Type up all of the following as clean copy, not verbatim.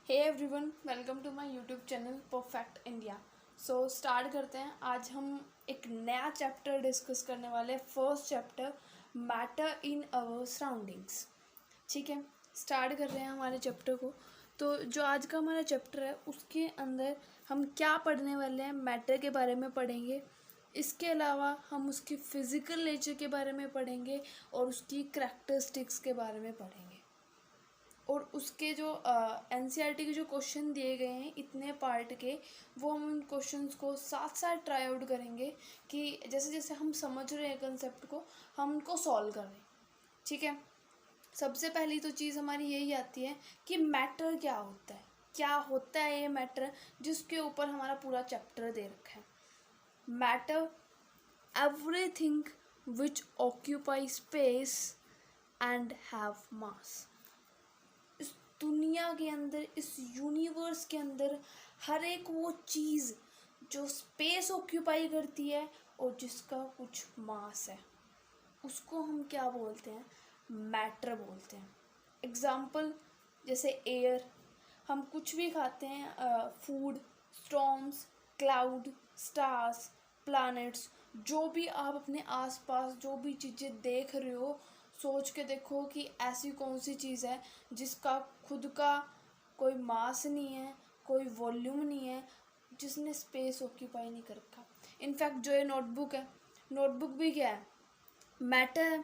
Hey everyone, welcome to my YouTube channel perfect India. So start करते हैं। आज हम एक नया चैप्टर डिस्कस करने वाले हैं। First chapter, matter in our surroundings. ठीक है, स्टार्ट कर रहे हैं हमारे चैप्टर को। तो जो आज का हमारा चैप्टर है उसके अंदर हम क्या पढ़ने वाले हैं, मैटर के बारे में पढ़ेंगे। इसके अलावा हम उसकी फ़िज़िकल नेचर के बारे में पढ़ेंगे और उसकी करैक्टरिस्टिक्स के बारे में पढ़ेंगे। और उसके जो एनसीईआरटी के जो क्वेश्चन दिए गए हैं इतने पार्ट के, वो हम उन क्वेश्चंस को साथ साथ ट्राई आउट करेंगे कि जैसे जैसे हम समझ रहे हैं कंसेप्ट को, हम उनको सॉल्व करें। ठीक है, सबसे पहली तो चीज़ हमारी यही आती है कि मैटर क्या होता है, क्या होता है ये मैटर, जिसके ऊपर हमारा पूरा चैप्टर दे रखा है। Matter, everything which occupy space and have मास। दुनिया के अंदर, इस यूनिवर्स के अंदर हर एक वो चीज़ जो स्पेस ऑक्यूपाई करती है और जिसका कुछ मास है, उसको हम क्या बोलते हैं, मैटर बोलते हैं। एग्जाम्पल जैसे एयर, हम कुछ भी खाते हैं, food, storms, cloud, stars, planets, जो भी आप अपने आसपास जो भी चीज़ें देख रहे हो, सोच के देखो कि ऐसी कौन सी चीज़ है जिसका खुद का कोई मास नहीं है, कोई वॉल्यूम नहीं है, जिसने स्पेस ऑक्यूपाई नहीं कर रखा। इनफैक्ट जो ये नोटबुक है, नोटबुक भी क्या है, मैटर है,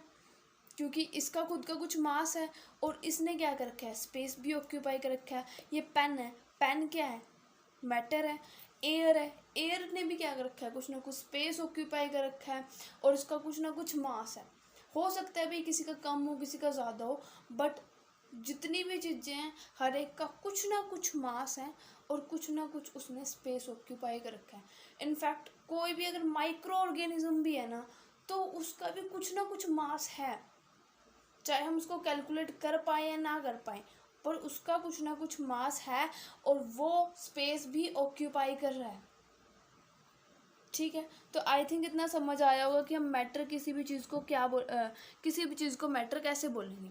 क्योंकि इसका खुद का कुछ मास है और इसने क्या कर रखा है, स्पेस भी ऑक्यूपाई कर रखा है। ये पेन है, पेन क्या है, मैटर है। एयर है, एयर ने भी क्या कर रखा है, कुछ ना कुछ स्पेस ऑक्यूपाई कर रखा है और उसका कुछ ना कुछ मास है। हो सकता है भाई किसी का कम हो, किसी का ज़्यादा हो, बट जितनी भी चीज़ें हैं हर एक का कुछ ना कुछ मास है और कुछ ना कुछ उसने स्पेस ऑक्यूपाई कर रखा है। इनफैक्ट कोई भी अगर माइक्रो ऑर्गेनिज्म भी है ना, तो उसका भी कुछ ना कुछ मास है, चाहे हम उसको कैलकुलेट कर पाए या ना कर पाए, पर उसका कुछ ना कुछ मास है और वो स्पेस भी ऑक्यूपाई कर रहा है। ठीक है, तो आई थिंक इतना समझ आया होगा कि हम मैटर किसी भी चीज़ को किसी भी चीज़ को मैटर कैसे बोलेंगे।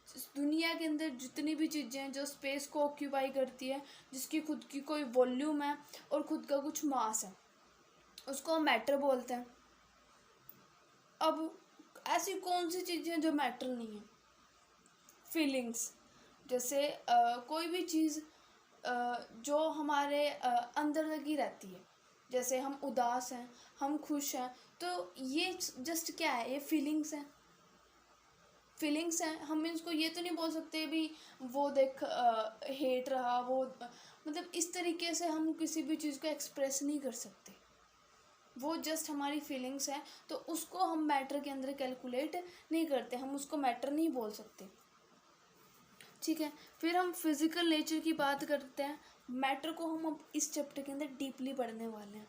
इस दुनिया के अंदर जितनी भी चीज़ें हैं जो स्पेस को ऑक्यूपाई करती है, जिसकी खुद की कोई वॉल्यूम है और खुद का कुछ मास है, उसको हम मैटर बोलते हैं। अब ऐसी कौन सी चीज़ें जो मैटर नहीं है, फीलिंग्स, जैसे कोई भी चीज़ जो हमारे अंदर लगी रहती है, जैसे हम उदास हैं, हम खुश हैं, तो ये जस्ट क्या है, ये फीलिंग्स हैं। फीलिंग्स हैं, हम इसको ये तो नहीं बोल सकते भी वो देख हेट रहा, वो मतलब इस तरीके से हम किसी भी चीज़ को एक्सप्रेस नहीं कर सकते। वो जस्ट हमारी फीलिंग्स हैं, तो उसको हम मैटर के अंदर कैलकुलेट नहीं करते, हम उसको मैटर नहीं बोल सकते। ठीक है, फिर हम फिज़िकल नेचर की बात करते हैं। मैटर को हम अब इस चैप्टर के अंदर डीपली पढ़ने वाले हैं,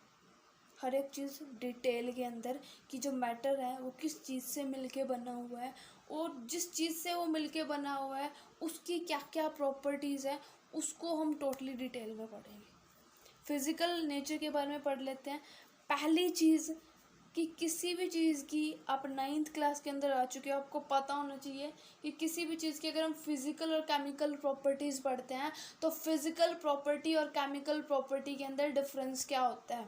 हर एक चीज़ डिटेल के अंदर, कि जो मैटर है वो किस चीज़ से मिलके बना हुआ है और जिस चीज़ से वो मिलके बना हुआ है उसकी क्या क्या प्रॉपर्टीज़ है, उसको हम टोटली डिटेल में पढ़ेंगे। फिज़िकल नेचर के बारे में पढ़ लेते हैं। पहली चीज़ कि किसी भी चीज़ की, आप 9th क्लास के अंदर आ चुके हो, आपको पता होना चाहिए कि किसी भी चीज़ की अगर हम फिज़िकल और केमिकल प्रॉपर्टीज़ पढ़ते हैं तो फिज़िकल प्रॉपर्टी और केमिकल प्रॉपर्टी के अंदर डिफरेंस क्या होता है।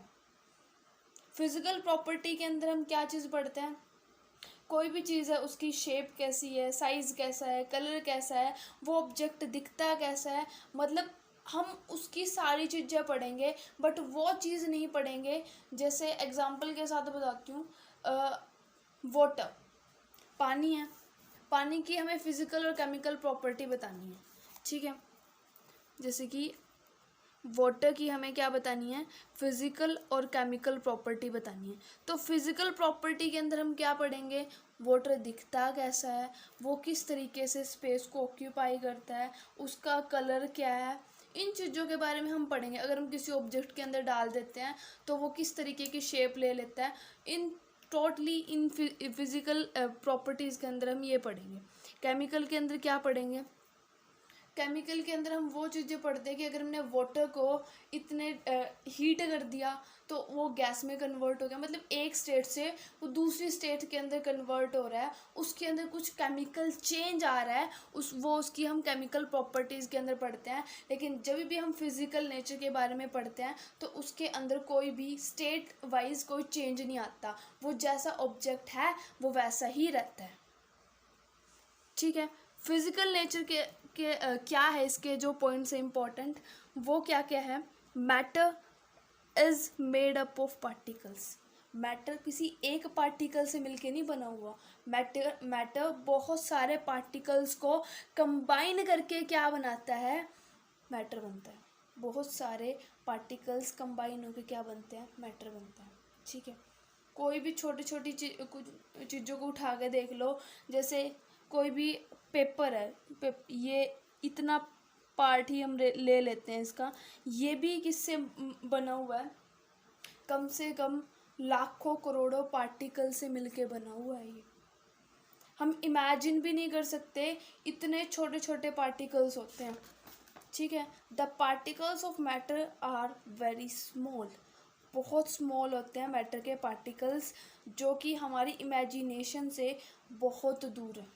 फिज़िकल प्रॉपर्टी के अंदर हम क्या चीज़ पढ़ते हैं, कोई भी चीज़ है उसकी शेप कैसी है, साइज़ कैसा है, कलर कैसा है, वो ऑब्जेक्ट दिखता कैसा है, मतलब हम उसकी सारी चीज़ें पढ़ेंगे, बट वो चीज़ नहीं पढ़ेंगे। जैसे एग्जांपल के साथ बताती हूँ, वाटर, पानी है, पानी की हमें फ़िज़िकल और केमिकल प्रॉपर्टी बतानी है। ठीक है, जैसे कि वाटर की हमें क्या बतानी है, फिज़िकल और केमिकल प्रॉपर्टी बतानी है। तो फिज़िकल प्रॉपर्टी के अंदर हम क्या पढ़ेंगे, वाटर दिखता कैसा है, वो किस तरीके से स्पेस को ऑक्यूपाई करता है, उसका कलर क्या है, इन चीज़ों के बारे में हम पढ़ेंगे। अगर हम किसी ऑब्जेक्ट के अंदर डाल देते हैं तो वो किस तरीके की शेप ले लेता है, इन टोटली इन फिज़िकल प्रॉपर्टीज़ के अंदर हम ये पढ़ेंगे। केमिकल के अंदर क्या पढ़ेंगे, केमिकल के अंदर हम वो चीज़ें पढ़ते हैं कि अगर हमने वाटर को इतने हीट कर दिया तो वो गैस में कन्वर्ट हो गया, मतलब एक स्टेट से वो दूसरी स्टेट के अंदर कन्वर्ट हो रहा है, उसके अंदर कुछ केमिकल चेंज आ रहा है, उसकी हम केमिकल प्रॉपर्टीज़ के अंदर पढ़ते हैं। लेकिन जब भी हम फिज़िकल नेचर के बारे में पढ़ते हैं तो उसके अंदर कोई भी स्टेट वाइज कोई चेंज नहीं आता, वो जैसा ऑब्जेक्ट है वो वैसा ही रहता है। ठीक है, फिजिकल नेचर के क्या है, इसके जो पॉइंट्स है इम्पोर्टेंट, वो क्या क्या है। Matter is made up of particles. Matter किसी एक पार्टिकल से मिलके नहीं बना हुआ। मैटर बहुत सारे पार्टिकल्स को कंबाइन करके क्या बनाता है, मैटर बनता है। बहुत सारे पार्टिकल्स कंबाइन होकर क्या बनते हैं, मैटर बनता है। ठीक है, कोई भी छोटी छोटी चीज़ों को उठा के देख लो, जैसे कोई भी पेपर है, ये इतना पार्ट ही हम ले लेते हैं इसका, ये भी किससे बना हुआ है, कम से कम लाखों करोड़ों पार्टिकल से मिलके बना हुआ है। ये हम इमेजिन भी नहीं कर सकते, इतने छोटे छोटे पार्टिकल्स होते हैं। ठीक है, the particles of matter are very small. बहुत स्मॉल होते हैं मैटर के पार्टिकल्स, जो कि हमारी इमेजिनेशन से बहुत दूर है।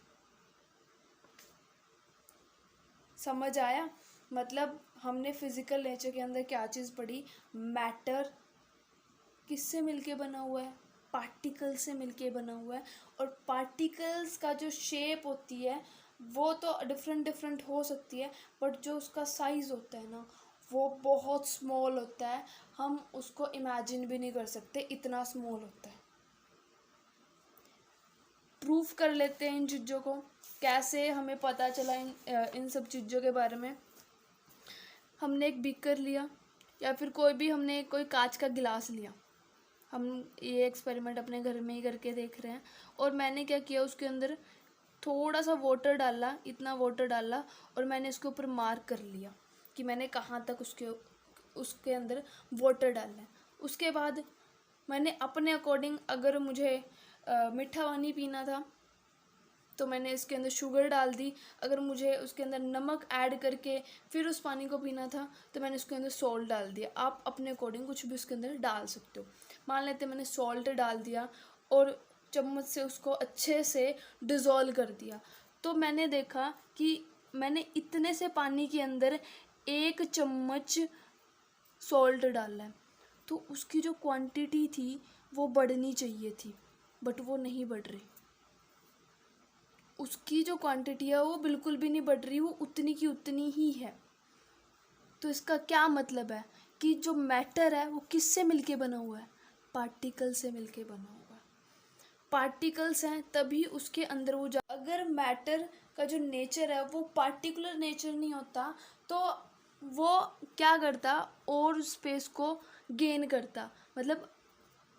समझ आया, मतलब हमने फिजिकल नेचर के अंदर क्या चीज़ पढ़ी, मैटर किससे मिलके बना हुआ है, पार्टिकल से मिलके बना हुआ है। और पार्टिकल्स का जो शेप होती है वो तो डिफरेंट डिफरेंट हो सकती है, बट जो उसका साइज़ होता है ना वो बहुत स्मॉल होता है, हम उसको इमेजिन भी नहीं कर सकते, इतना स्मॉल होता है। प्रूफ कर लेते हैं इन चीज़ों को, कैसे हमें पता चला इन सब चीज़ों के बारे में। हमने एक बीकर लिया या फिर हमने कोई कांच का गिलास लिया, हम ये एक्सपेरिमेंट अपने घर में ही करके देख रहे हैं। और मैंने क्या किया, उसके अंदर थोड़ा सा वाटर डाला, इतना वाटर डाला, और मैंने इसके ऊपर मार्क कर लिया कि मैंने कहाँ तक उसके अंदर वाटर डालना है। उसके बाद मैंने अपने अकॉर्डिंग, अगर मुझे मीठा पानी पीना था तो मैंने इसके अंदर शुगर डाल दी, अगर मुझे उसके अंदर नमक ऐड करके फिर उस पानी को पीना था तो मैंने उसके अंदर सॉल्ट डाल दिया। आप अपने अकॉर्डिंग कुछ भी उसके अंदर डाल सकते हो। मान लेते मैंने सॉल्ट डाल दिया और चम्मच से उसको अच्छे से डिज़ोल्व कर दिया, तो मैंने देखा कि मैंने इतने से पानी के अंदर 1 चम्मच सॉल्ट डाला है, तो उसकी जो क्वांटिटी थी वो बढ़नी चाहिए थी, बट वो नहीं बढ़ रही। उसकी जो क्वांटिटी है वो बिल्कुल भी नहीं बढ़ रही, वो उतनी की उतनी ही है। तो इसका क्या मतलब है कि जो मैटर है वो किससे मिलके बना हुआ है, पार्टिकल से मिलके बना हुआ है। पार्टिकल्स हैं तभी उसके अंदर वो अगर मैटर का जो नेचर है वो पार्टिकुलर नेचर नहीं होता तो वो क्या करता, और स्पेस को गेन करता, मतलब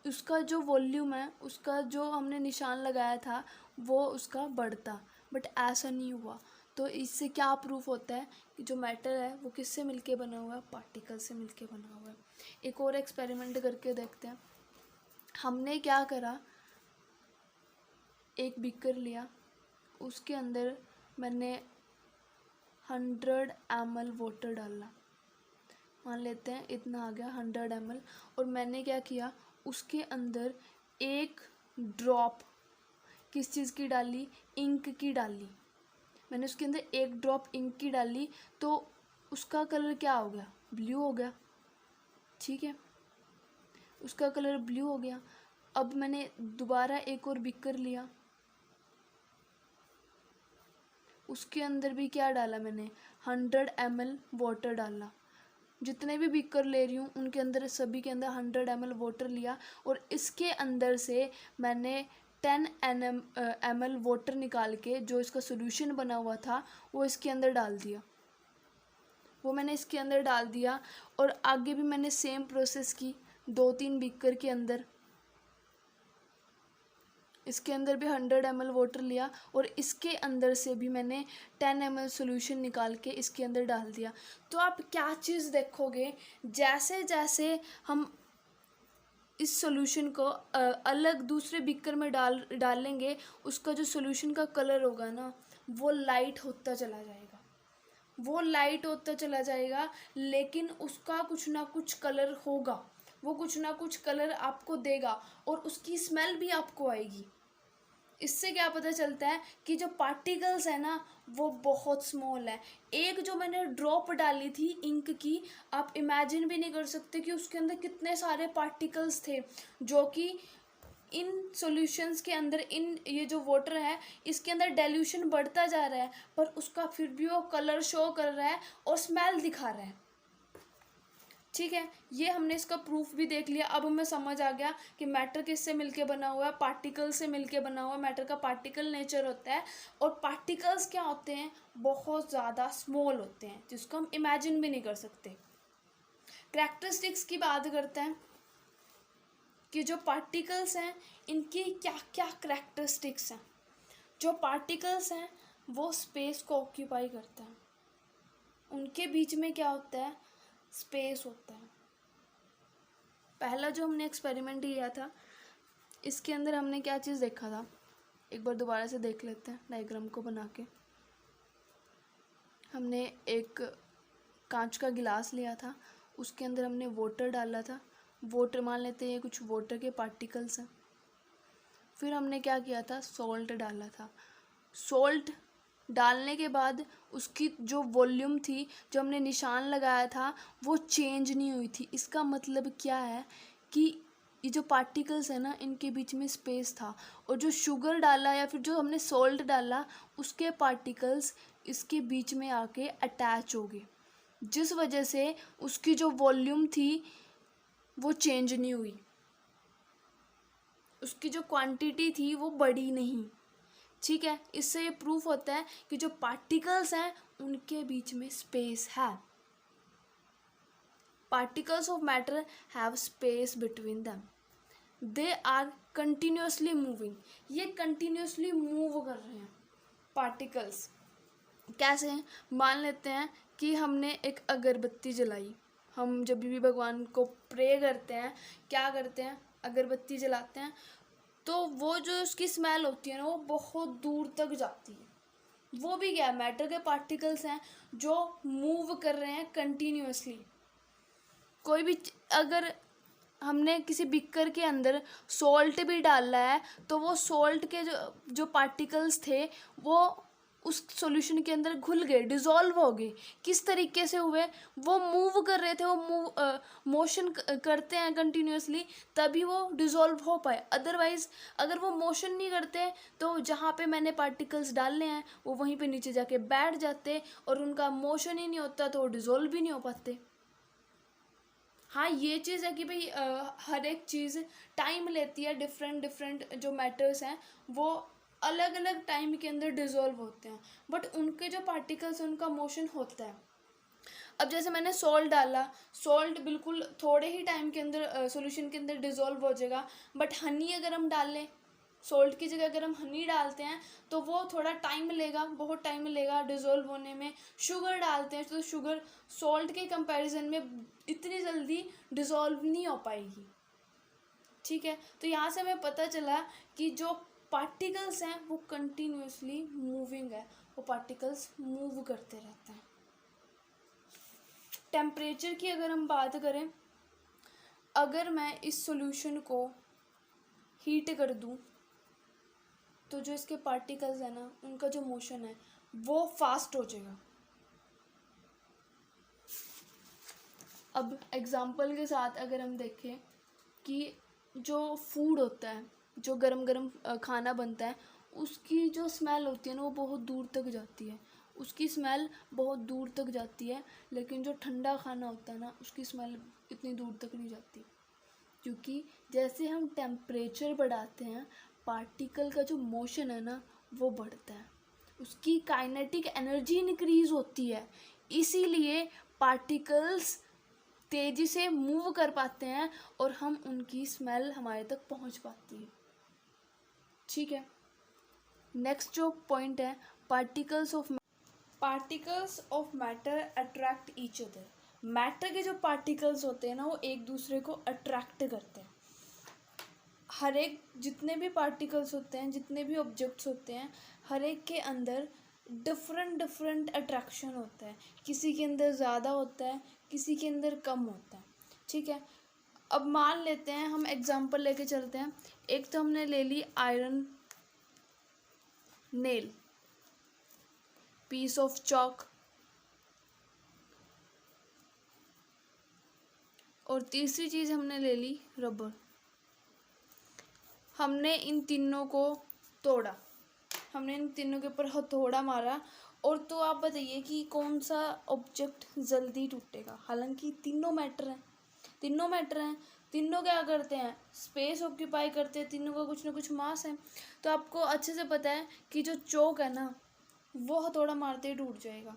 उसका जो वॉल्यूम है, उसका जो हमने निशान लगाया था वो उसका बढ़ता, बट ऐसा नहीं हुआ। तो इससे क्या प्रूफ होता है कि जो मैटर है वो किससे मिलके बना हुआ है, पार्टिकल से मिलके बना हुआ है। एक और एक्सपेरिमेंट करके देखते हैं। हमने क्या करा, एक बीकर लिया, उसके अंदर मैंने 100 ml वाटर डाला, मान लेते हैं इतना आ गया 100 ml, और मैंने क्या किया, उसके अंदर 1 ड्रॉप किस चीज़ की डाली, इंक की डाली। मैंने उसके अंदर 1 ड्रॉप इंक की डाली तो उसका कलर क्या हो गया, ब्लू हो गया। ठीक है, उसका कलर ब्लू हो गया। अब मैंने दोबारा एक और बीकर लिया, उसके अंदर भी क्या डाला मैंने, 100 ml वाटर डाला। जितने भी बीकर ले रही हूँ उनके अंदर, सभी के अंदर 100 ml वाटर लिया, और इसके अंदर से मैंने 10 ml वाटर निकाल के जो इसका सोल्यूशन बना हुआ था वो इसके अंदर डाल दिया। वो मैंने इसके अंदर डाल दिया, और आगे भी मैंने सेम प्रोसेस की 2-3 बीकर के अंदर। इसके अंदर भी 100 ml वाटर लिया, और इसके अंदर से भी मैंने 10 ml सोल्यूशन निकाल के इसके अंदर डाल दिया। तो आप क्या चीज़ देखोगे, जैसे जैसे हम इस सोल्यूशन को अलग दूसरे बीकर में डालेंगे, उसका जो सोल्यूशन का कलर होगा ना वो लाइट होता चला जाएगा, वो लाइट होता चला जाएगा, लेकिन उसका कुछ ना कुछ कलर होगा, वो कुछ ना कुछ कलर आपको देगा और उसकी स्मेल भी आपको आएगी। इससे क्या पता चलता है कि जो पार्टिकल्स है ना वो बहुत स्मॉल है। एक जो मैंने ड्रॉप डाली थी इंक की, आप इमेजिन भी नहीं कर सकते कि उसके अंदर कितने सारे पार्टिकल्स थे, जो कि इन सॉल्यूशंस के अंदर, इन ये जो वाटर है इसके अंदर डाइल्यूशन बढ़ता जा रहा है, पर उसका फिर भी वो कलर शो कर रहा है और स्मेल दिखा रहा है। ठीक है, ये हमने इसका प्रूफ भी देख लिया। अब हमें समझ आ गया कि मैटर किससे मिलके बना हुआ है, पार्टिकल से मिलके बना हुआ है। मैटर का पार्टिकल नेचर होता है, और पार्टिकल्स क्या होते हैं, बहुत ज़्यादा स्मॉल होते हैं, जिसको हम इमेजिन भी नहीं कर सकते। कैरेक्टरिस्टिक्स की बात करते हैं कि जो पार्टिकल्स हैं इनकी क्या क्या कैरेक्टरिस्टिक्स हैं। जो पार्टिकल्स हैं वो स्पेस को ऑक्यूपाई करते हैं, उनके बीच में क्या होता है, स्पेस होता है। पहला जो हमने एक्सपेरिमेंट किया था, इसके अंदर हमने क्या चीज़ देखा था, एक बार दोबारा से देख लेते हैं डायग्राम को बना के। हमने एक कांच का गिलास लिया था, उसके अंदर हमने वाटर डाला था। वाटर, मान लेते हैं ये कुछ वाटर के पार्टिकल्स हैं। फिर हमने क्या किया था, सॉल्ट डाला था। सॉल्ट डालने के बाद उसकी जो वॉल्यूम थी, जो हमने निशान लगाया था, वो चेंज नहीं हुई थी। इसका मतलब क्या है कि ये जो पार्टिकल्स है ना, इनके बीच में स्पेस था, और जो शुगर डाला या फिर जो हमने सॉल्ट डाला, उसके पार्टिकल्स इसके बीच में आके अटैच हो गए, जिस वजह से उसकी जो वॉल्यूम थी वो चेंज नहीं हुई, उसकी जो क्वांटिटी थी वो बढ़ी नहीं। ठीक है, इससे ये प्रूफ होता है कि जो पार्टिकल्स हैं उनके बीच में स्पेस है। Particles of matter have space between them, they are continuously moving. ये कंटिन्यूसली मूव कर रहे हैं पार्टिकल्स। कैसे हैं, मान लेते हैं कि हमने एक अगरबत्ती जलाई। हम जब भी भगवान को प्रे करते हैं, क्या करते हैं, अगरबत्ती जलाते हैं, तो वो जो उसकी स्मेल होती है ना, वो बहुत दूर तक जाती है। वो भी क्या है, मैटर के पार्टिकल्स हैं जो मूव कर रहे हैं कंटिन्यूसली। कोई भी अगर हमने किसी बिकर के अंदर सॉल्ट भी डाला है, तो वो सॉल्ट के जो पार्टिकल्स थे वो उस सॉल्यूशन के अंदर घुल गए, डिज़ोल्व हो गए। किस तरीके से हुए, वो मूव कर रहे थे, वो मोशन करते हैं कंटिन्यूसली, तभी वो डिज़ोल्व हो पाए। अदरवाइज़ अगर वो मोशन नहीं करते तो जहाँ पे मैंने पार्टिकल्स डालने हैं वो वहीं पे नीचे जाके बैठ जाते, और उनका मोशन ही नहीं होता तो वो डिज़ोल्व भी नहीं हो पाते। हाँ, ये चीज़ है कि भाई हर एक चीज़ टाइम लेती है। डिफरेंट जो मैटर्स हैं वो अलग अलग टाइम के अंदर डिज़ोल्व होते हैं, बट उनके जो पार्टिकल्स हैं उनका मोशन होता है। अब जैसे मैंने सॉल्ट डाला, सॉल्ट बिल्कुल थोड़े ही टाइम के अंदर सॉल्यूशन के अंदर डिज़ोल्व हो जाएगा, बट हनी अगर हम डाल लें, सॉल्ट की जगह अगर हम हनी डालते हैं तो वो थोड़ा टाइम लेगा, बहुत टाइम लेगा डिज़ोल्व होने में। शुगर डालते हैं तो शुगर सॉल्ट के कंपैरिजन में इतनी जल्दी डिज़ोल्व नहीं हो पाएगी। ठीक है, तो यहाँ से हमें पता चला कि जो पार्टिकल्स हैं वो कंटिन्यूसली मूविंग है, वो पार्टिकल्स मूव करते रहते हैं। टेम्परेचर की अगर हम बात करें, अगर मैं इस सॉल्यूशन को हीट कर दूं तो जो इसके पार्टिकल्स हैं ना, उनका जो मोशन है वो फास्ट हो जाएगा। अब एग्जांपल के साथ अगर हम देखें कि जो फूड होता है, जो गरम गरम खाना बनता है, उसकी जो स्मेल होती है ना वो बहुत दूर तक जाती है, उसकी स्मेल बहुत दूर तक जाती है। लेकिन जो ठंडा खाना होता है ना, उसकी स्मेल इतनी दूर तक नहीं जाती, क्योंकि जैसे हम टेम्परेचर बढ़ाते हैं, पार्टिकल का जो मोशन है ना वो बढ़ता है, उसकी काइनेटिक एनर्जी इंक्रीज होती है, इसीलिए पार्टिकल्स तेज़ी से मूव कर पाते हैं और हम उनकी स्मेल हमारे तक पहुंच पाती है। ठीक है, नेक्स्ट जो पॉइंट है, particles of matter attract each other. Matter के जो पार्टिकल्स होते हैं ना वो एक दूसरे को अट्रैक्ट करते हैं। हर एक जितने भी पार्टिकल्स होते हैं, जितने भी ऑब्जेक्ट्स होते हैं, हर एक के अंदर डिफरेंट डिफरेंट अट्रैक्शन होता है, किसी के अंदर ज़्यादा होता है, किसी के अंदर कम होता है, ठीक है। अब मान लेते हैं, हम एग्जांपल लेके चलते हैं। एक तो हमने ले ली iron nail, piece of chalk, और तीसरी चीज़ हमने ले ली रबर। हमने इन तीनों को तोड़ा, हमने इन तीनों के ऊपर हथौड़ा मारा, और तो आप बताइए कि कौन सा ऑब्जेक्ट जल्दी टूटेगा। हालांकि तीनों मैटर हैं, तीनों मैटर हैं, तीनों क्या करते हैं, स्पेस ऑक्यूपाई करते हैं, तीनों का कुछ ना कुछ मास है। तो आपको अच्छे से पता है कि जो चौक है ना, वो हथौड़ा मारते ही टूट जाएगा।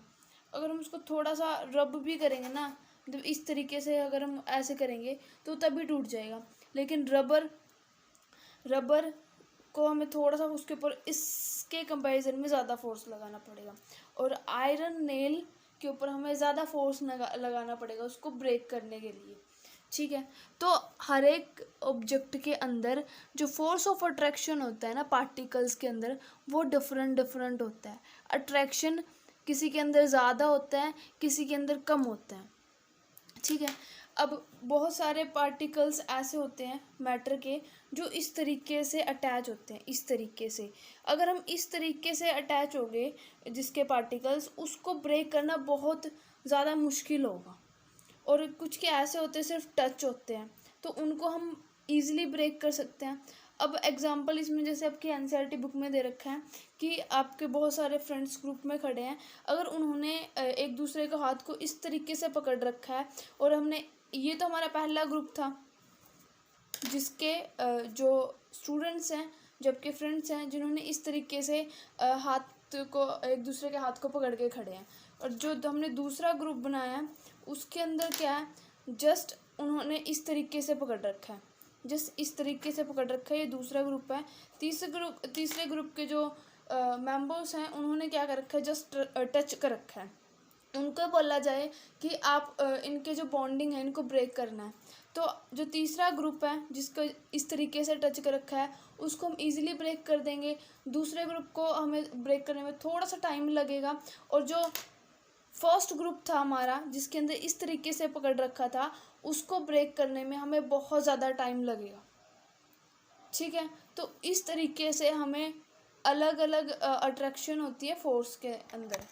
अगर हम उसको थोड़ा सा रब भी करेंगे ना, मतलब इस तरीके से अगर हम ऐसे करेंगे तो तभी टूट जाएगा। लेकिन रबर को हमें थोड़ा सा उसके ऊपर इसके कंपैरिजन में ज़्यादा फोर्स लगाना पड़ेगा, और आयरन नेल के ऊपर हमें ज़्यादा फोर्स लगाना पड़ेगा उसको ब्रेक करने के लिए, ठीक है। तो हर एक ऑब्जेक्ट के अंदर जो फोर्स ऑफ अट्रैक्शन होता है ना पार्टिकल्स के अंदर, वो डिफरेंट डिफरेंट होता है। अट्रैक्शन किसी के अंदर ज़्यादा होता है, किसी के अंदर कम होता है, ठीक है। अब बहुत सारे पार्टिकल्स ऐसे होते हैं मैटर के जो इस तरीके से अटैच होते हैं, इस तरीके से। अगर हम इस तरीके से अटैच हो गए जिसके पार्टिकल्स, उसको ब्रेक करना बहुत ज़्यादा मुश्किल होगा। और कुछ के ऐसे होते हैं सिर्फ टच होते हैं, तो उनको हम ईज़िली ब्रेक कर सकते हैं। अब एग्जांपल इसमें जैसे आपकी एनसीईआरटी बुक में दे रखा है कि आपके बहुत सारे फ्रेंड्स ग्रुप में खड़े हैं, अगर उन्होंने एक दूसरे के हाथ को इस तरीके से पकड़ रखा है, और हमने, ये तो हमारा पहला ग्रुप था जिसके जो स्टूडेंट्स हैं, जो आपके फ्रेंड्स हैं, जिन्होंने इस तरीके से हाथ को, एक दूसरे के हाथ को पकड़ के खड़े हैं। और जो हमने दूसरा ग्रुप बनाया है उसके अंदर क्या है, जस्ट उन्होंने इस तरीके से पकड़ रखा है, जस्ट इस तरीके से पकड़ रखा है, ये दूसरा ग्रुप है। तीसरे ग्रुप के जो मेंबर्स हैं उन्होंने क्या कर रखा है, जस्ट टच कर रखा है। उनको बोला जाए कि आप इनके जो बॉन्डिंग है इनको ब्रेक करना है, तो जो तीसरा ग्रुप है जिसको इस तरीके से टच कर रखा है उसको हम इजीली ब्रेक कर देंगे। दूसरे ग्रुप को हमें ब्रेक करने में थोड़ा सा टाइम लगेगा, और जो फर्स्ट ग्रुप था हमारा जिसके अंदर इस तरीके से पकड़ रखा था, उसको ब्रेक करने में हमें बहुत ज़्यादा टाइम लगेगा, ठीक है। तो इस तरीके से हमें अलग अलग अट्रैक्शन होती है फोर्स के अंदर।